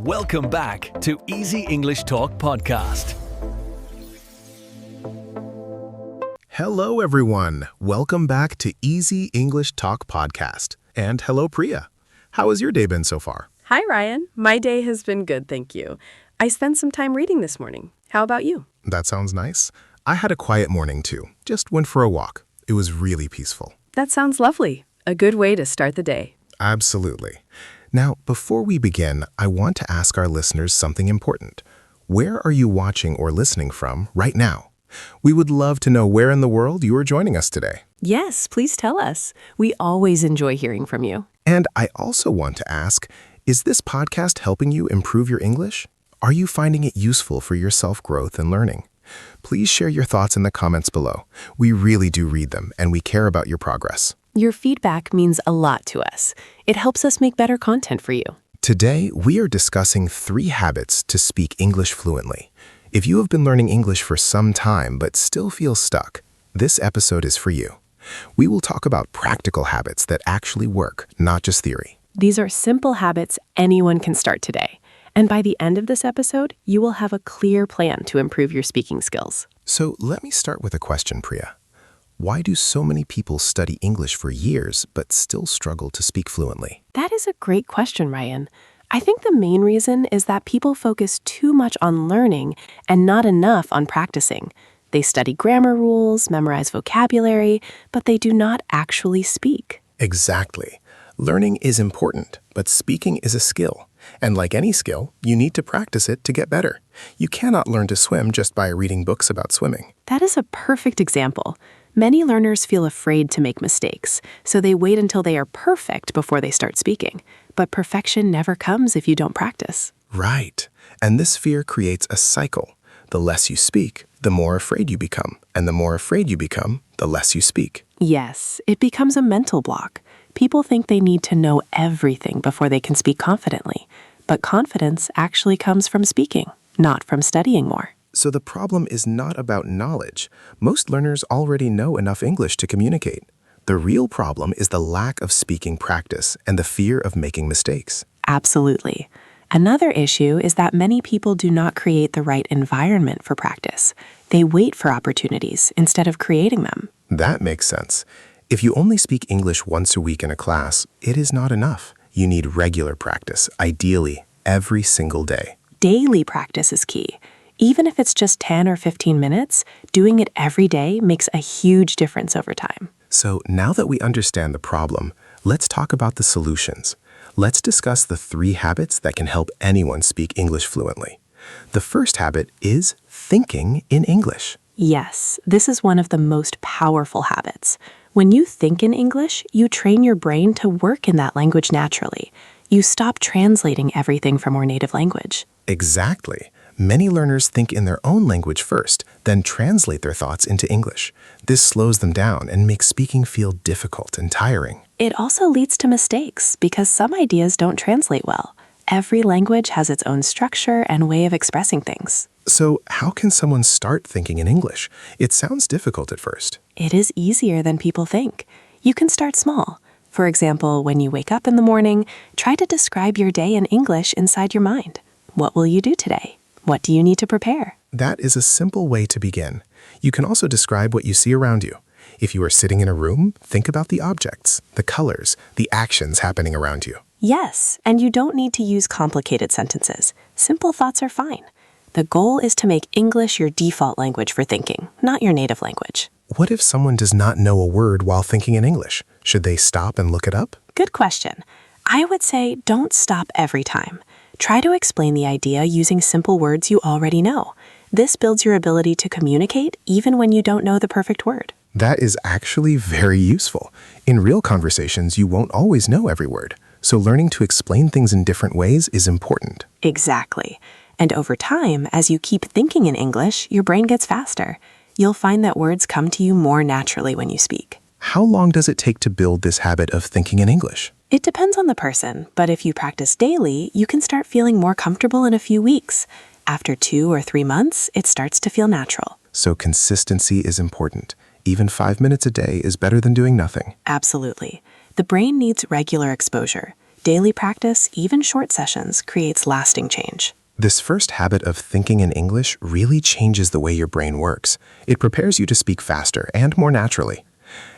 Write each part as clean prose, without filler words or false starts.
Welcome back to Easy English Talk Podcast. Hello, everyone. Welcome back to Easy English Talk Podcast. And hello, Priya. How has your day been so far? Hi, Ryan. My day has been good, thank you. I spent some time reading this morning. How about you? That sounds nice. I had a quiet morning, too. Just went for a walk. It was really peaceful. That sounds lovely. A good way to start the day. Absolutely. Now, before we begin, I want to ask our listeners something important. Where are you watching or listening from right now? We would love to know where in the world you are joining us today. Yes, please tell us. We always enjoy hearing from you. And I also want to ask, is this podcast helping you improve your English? Are you finding it useful for your self-growth and learning? Please share your thoughts in the comments below. We really do read them, and we care about your progress. Your feedback means a lot to us. It helps us make better content for you. Today, we are discussing 3 habits to speak English fluently. If you have been learning English for some time but still feel stuck, this episode is for you. We will talk about practical habits that actually work, not just theory. These are simple habits anyone can start today. And by the end of this episode, you will have a clear plan to improve your speaking skills. So let me start with a question, Priya. Why do so many people study English for years but still struggle to speak fluently? That is a great question, Ryan. I think the main reason is that people focus too much on learning and not enough on practicing. They study grammar rules, memorize vocabulary, but they do not actually speak. Exactly. Learning is important, but speaking is a skill. And like any skill, you need to practice it to get better. You cannot learn to swim just by reading books about swimming. That is a perfect example. Many learners feel afraid to make mistakes, so they wait until they are perfect before they start speaking. But perfection never comes if you don't practice. Right. And this fear creates a cycle. The less you speak, the more afraid you become. And the more afraid you become, the less you speak. Yes, it becomes a mental block. People think they need to know everything before they can speak confidently. But confidence actually comes from speaking, not from studying more. So the problem is not about knowledge. Most learners already know enough English to communicate. The real problem is the lack of speaking practice and the fear of making mistakes. Absolutely. Another issue is that many people do not create the right environment for practice. They wait for opportunities instead of creating them. That makes sense. If you only speak English once a week in a class, it is not enough. You need regular practice, ideally every single day. Daily practice is key. Even if it's just 10 or 15 minutes, doing it every day makes a huge difference over time. So now that we understand the problem, let's talk about the solutions. Let's discuss the 3 habits that can help anyone speak English fluently. The first habit is thinking in English. Yes, this is one of the most powerful habits. When you think in English, you train your brain to work in that language naturally. You stop translating everything from our native language. Exactly. Many learners think in their own language first, then translate their thoughts into English. This slows them down and makes speaking feel difficult and tiring. It also leads to mistakes because some ideas don't translate well. Every language has its own structure and way of expressing things. So how can someone start thinking in English? It sounds difficult at first. It is easier than people think. You can start small. For example, when you wake up in the morning, try to describe your day in English inside your mind. What will you do today? What do you need to prepare? That is a simple way to begin. You can also describe what you see around you. If you are sitting in a room, think about the objects, the colors, the actions happening around you. Yes, and you don't need to use complicated sentences. Simple thoughts are fine. The goal is to make English your default language for thinking, not your native language. What if someone does not know a word while thinking in English? Should they stop and look it up? Good question. I would say don't stop every time. Try to explain the idea using simple words you already know. This builds your ability to communicate even when you don't know the perfect word. That is actually very useful. In real conversations, you won't always know every word. So learning to explain things in different ways is important. Exactly. And over time, as you keep thinking in English, your brain gets faster. You'll find that words come to you more naturally when you speak. How long does it take to build this habit of thinking in English? It depends on the person, but if you practice daily, you can start feeling more comfortable in a few weeks. After 2 or 3 months, it starts to feel natural. So consistency is important. Even 5 minutes a day is better than doing nothing. Absolutely. The brain needs regular exposure. Daily practice, even short sessions, creates lasting change. This first habit of thinking in English really changes the way your brain works. It prepares you to speak faster and more naturally.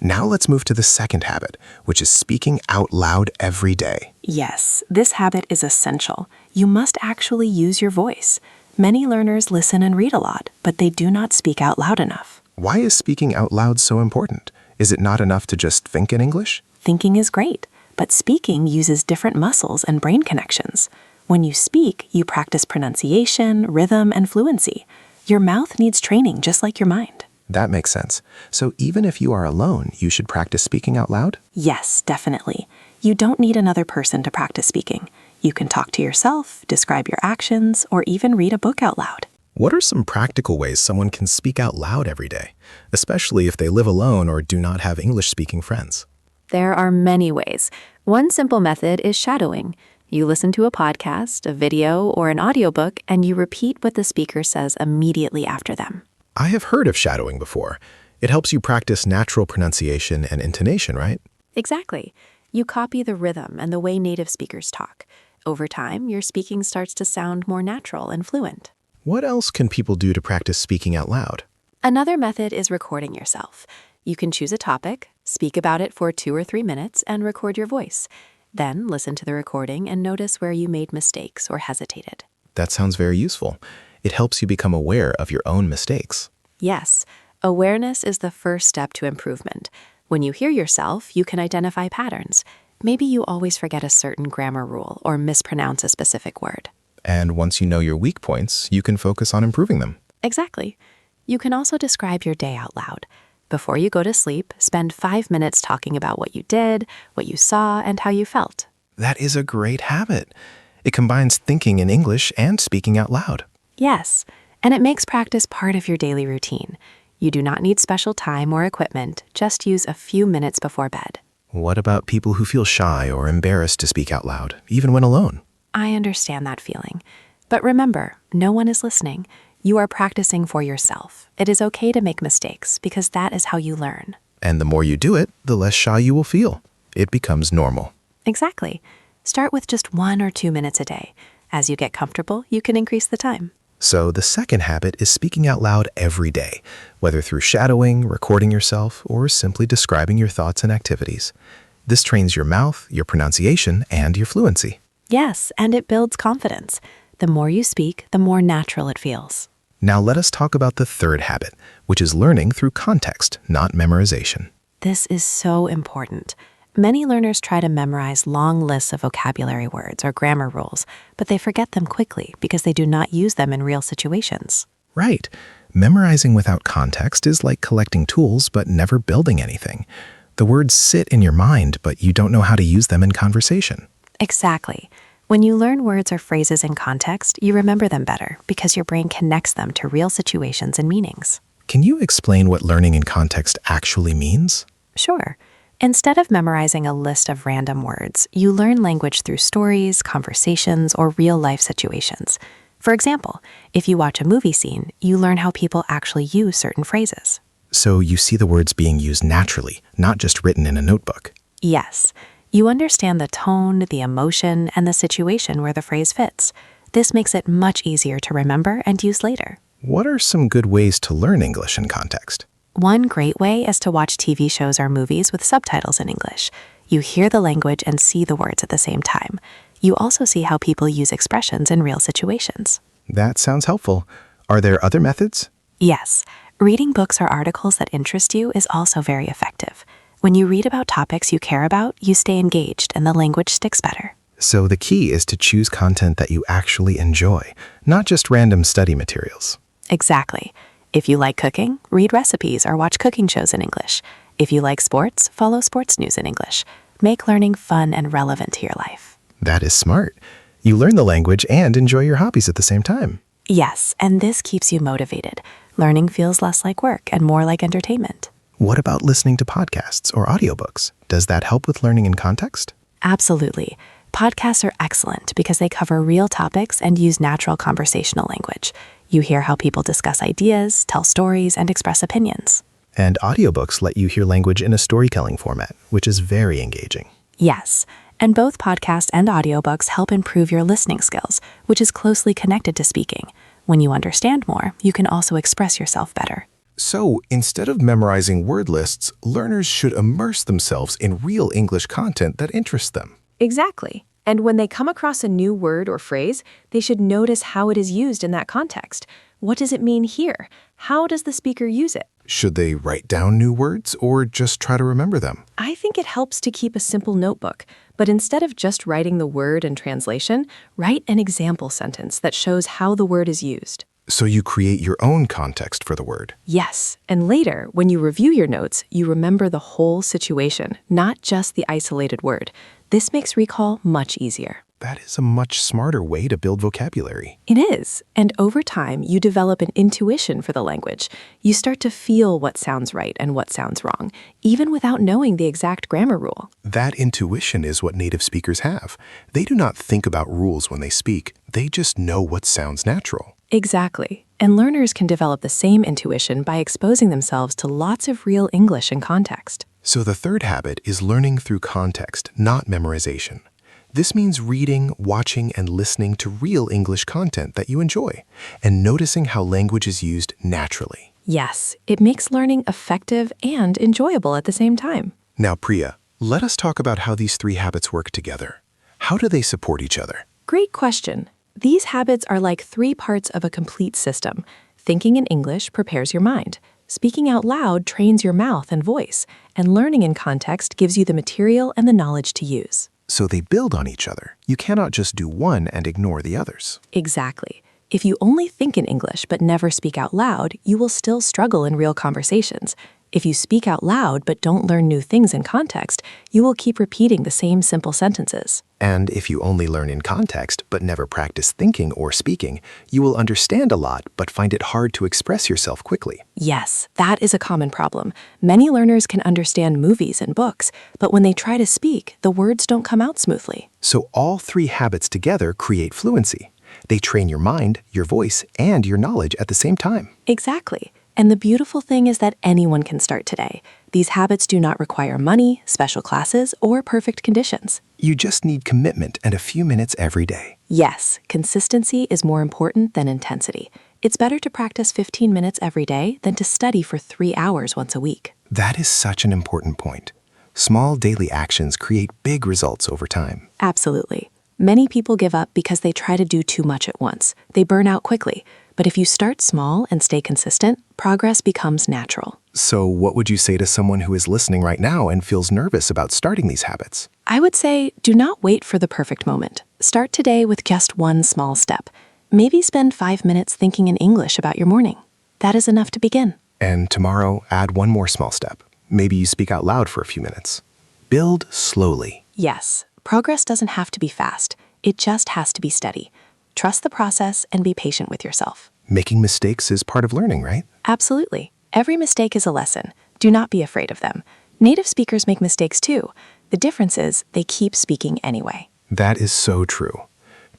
Now let's move to the second habit, which is speaking out loud every day. Yes, this habit is essential. You must actually use your voice. Many learners listen and read a lot, but they do not speak out loud enough. Why is speaking out loud so important? Is it not enough to just think in English? Thinking is great, but speaking uses different muscles and brain connections. When you speak, you practice pronunciation, rhythm, and fluency. Your mouth needs training just like your mind. That makes sense. So even if you are alone, you should practice speaking out loud? Yes, definitely. You don't need another person to practice speaking. You can talk to yourself, describe your actions, or even read a book out loud. What are some practical ways someone can speak out loud every day, especially if they live alone or do not have English-speaking friends? There are many ways. One simple method is shadowing. You listen to a podcast, a video, or an audiobook, and you repeat what the speaker says immediately after them. I have heard of shadowing before. It helps you practice natural pronunciation and intonation, right? Exactly. You copy the rhythm and the way native speakers talk. Over time, your speaking starts to sound more natural and fluent. What else can people do to practice speaking out loud? Another method is recording yourself. You can choose a topic, speak about it for 2 or 3 minutes, and record your voice. Then listen to the recording and notice where you made mistakes or hesitated. That sounds very useful. It helps you become aware of your own mistakes. Yes, awareness is the first step to improvement. When you hear yourself, you can identify patterns. Maybe you always forget a certain grammar rule or mispronounce a specific word. And once you know your weak points, you can focus on improving them. Exactly. You can also describe your day out loud. Before you go to sleep, spend 5 minutes talking about what you did, what you saw, and how you felt. That is a great habit. It combines thinking in English and speaking out loud. Yes, and it makes practice part of your daily routine. You do not need special time or equipment, just use a few minutes before bed. What about people who feel shy or embarrassed to speak out loud, even when alone? I understand that feeling. But remember, no one is listening. You are practicing for yourself. It is okay to make mistakes because that is how you learn. And the more you do it, the less shy you will feel. It becomes normal. Exactly. Start with just 1 or 2 minutes a day. As you get comfortable, you can increase the time. So the second habit is speaking out loud every day, whether through shadowing, recording yourself, or simply describing your thoughts and activities. This trains your mouth, your pronunciation, and your fluency. Yes, and it builds confidence. The more you speak, the more natural it feels. Now let us talk about the third habit, which is learning through context, not memorization. This is so important. Many learners try to memorize long lists of vocabulary words or grammar rules, but they forget them quickly because they do not use them in real situations. Right. Memorizing without context is like collecting tools but never building anything. The words sit in your mind, but you don't know how to use them in conversation. Exactly. When you learn words or phrases in context, you remember them better because your brain connects them to real situations and meanings. Can you explain what learning in context actually means? Sure. Instead of memorizing a list of random words, you learn language through stories, conversations, or real-life situations. For example, if you watch a movie scene, you learn how people actually use certain phrases. So you see the words being used naturally, not just written in a notebook. Yes. You understand the tone, the emotion, and the situation where the phrase fits. This makes it much easier to remember and use later. What are some good ways to learn English in context? One great way is to watch TV shows or movies with subtitles in English. You hear the language and see the words at the same time. You also see how people use expressions in real situations. That sounds helpful. Are there other methods? Yes, reading books or articles that interest you is also very effective. When you read about topics you care about, you stay engaged and the language sticks better. So the key is to choose content that you actually enjoy, not just random study materials. Exactly. If you like cooking, read recipes or watch cooking shows in English. If you like sports, follow sports news in English. Make learning fun and relevant to your life. That is smart. You learn the language and enjoy your hobbies at the same time. Yes, and this keeps you motivated. Learning feels less like work and more like entertainment. What about listening to podcasts or audiobooks? Does that help with learning in context? Absolutely. Podcasts are excellent because they cover real topics and use natural conversational language. You hear how people discuss ideas, tell stories, and express opinions. And audiobooks let you hear language in a storytelling format, which is very engaging. Yes, And both podcasts and audiobooks help improve your listening skills, which is closely connected to speaking. When you understand more, you can also express yourself better. So, instead of memorizing word lists, learners should immerse themselves in real English content that interests them. Exactly. And when they come across a new word or phrase, they should notice how it is used in that context. What does it mean here? How does the speaker use it? Should they write down new words or just try to remember them? I think it helps to keep a simple notebook, but instead of just writing the word and translation, write an example sentence that shows how the word is used. So you create your own context for the word. Yes, and later, when you review your notes, you remember the whole situation, not just the isolated word. This makes recall much easier. That is a much smarter way to build vocabulary. It is, and over time, you develop an intuition for the language. You start to feel what sounds right and what sounds wrong, even without knowing the exact grammar rule. That intuition is what native speakers have. They do not think about rules when they speak. They just know what sounds natural. Exactly. And learners can develop the same intuition by exposing themselves to lots of real English and context. So the third habit is learning through context, not memorization. This means reading, watching, and listening to real English content that you enjoy, and noticing how language is used naturally. Yes, it makes learning effective and enjoyable at the same time. Now, Priya, let us talk about how these three habits work together. How do they support each other? Great question. These habits are like 3 parts of a complete system. Thinking in English prepares your mind. Speaking out loud trains your mouth and voice. And learning in context gives you the material and the knowledge to use. So they build on each other. You cannot just do one and ignore the others. Exactly. If you only think in English but never speak out loud, you will still struggle in real conversations. If you speak out loud but don't learn new things in context, you will keep repeating the same simple sentences. And if you only learn in context but never practice thinking or speaking, you will understand a lot but find it hard to express yourself quickly. Yes, that is a common problem. Many learners can understand movies and books, but when they try to speak, the words don't come out smoothly. So all three habits together create fluency. They train your mind, your voice, and your knowledge at the same time. Exactly. And the beautiful thing is that anyone can start today. These habits do not require money, special classes, or perfect conditions. You just need commitment and a few minutes every day. Yes, consistency is more important than intensity. It's better to practice 15 minutes every day than to study for 3 hours once a week. That is such an important point. Small daily actions create big results over time. Absolutely. Many people give up because they try to do too much at once. They burn out quickly. But if you start small and stay consistent, progress becomes natural. So what would you say to someone who is listening right now and feels nervous about starting these habits? I would say, do not wait for the perfect moment. Start today with just one small step. Maybe spend 5 minutes thinking in English about your morning. That is enough to begin. And tomorrow, add one more small step. Maybe you speak out loud for a few minutes. Build slowly. Yes, progress doesn't have to be fast. It just has to be steady. Trust the process and be patient with yourself. Making mistakes is part of learning, right? Absolutely. Every mistake is a lesson. Do not be afraid of them. Native speakers make mistakes too. The difference is they keep speaking anyway. That is so true.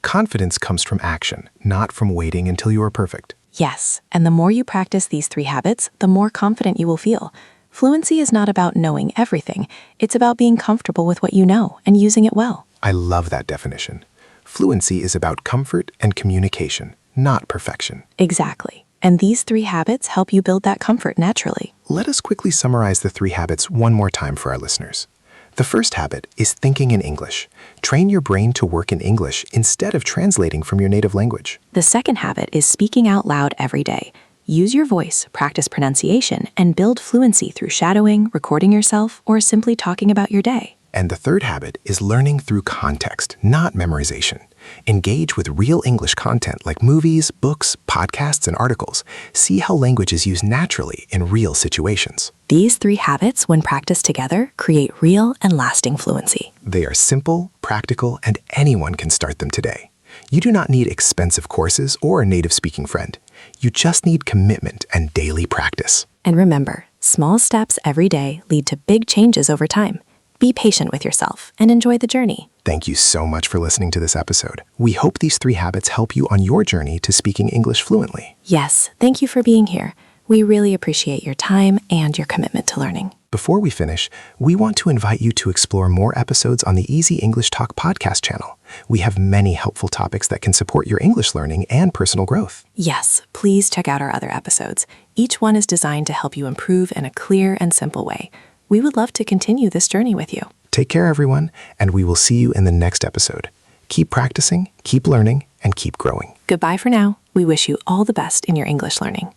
Confidence comes from action, not from waiting until you are perfect. Yes, and the more you practice these 3 habits, the more confident you will feel. Fluency is not about knowing everything. It's about being comfortable with what you know and using it well. I love that definition. Fluency is about comfort and communication, not perfection. Exactly. And these 3 habits help you build that comfort naturally. Let us quickly summarize the 3 habits one more time for our listeners. The first habit is thinking in English. Train your brain to work in English instead of translating from your native language. The second habit is speaking out loud every day. Use your voice, practice pronunciation, and build fluency through shadowing, recording yourself, or simply talking about your day. And the third habit is learning through context, not memorization. Engage with real English content like movies, books, podcasts, and articles. See how language is used naturally in real situations. These 3 habits, when practiced together, create real and lasting fluency. They are simple, practical, and anyone can start them today. You do not need expensive courses or a native speaking friend. You just need commitment and daily practice. And remember, small steps every day lead to big changes over time. Be patient with yourself and enjoy the journey. Thank you so much for listening to this episode. We hope these 3 habits help you on your journey to speaking English fluently. Yes, thank you for being here. We really appreciate your time and your commitment to learning. Before we finish, we want to invite you to explore more episodes on the Easy English Talk podcast channel. We have many helpful topics that can support your English learning and personal growth. Yes, please check out our other episodes. Each one is designed to help you improve in a clear and simple way. We would love to continue this journey with you. Take care, everyone, and we will see you in the next episode. Keep practicing, keep learning, and keep growing. Goodbye for now. We wish you all the best in your English learning.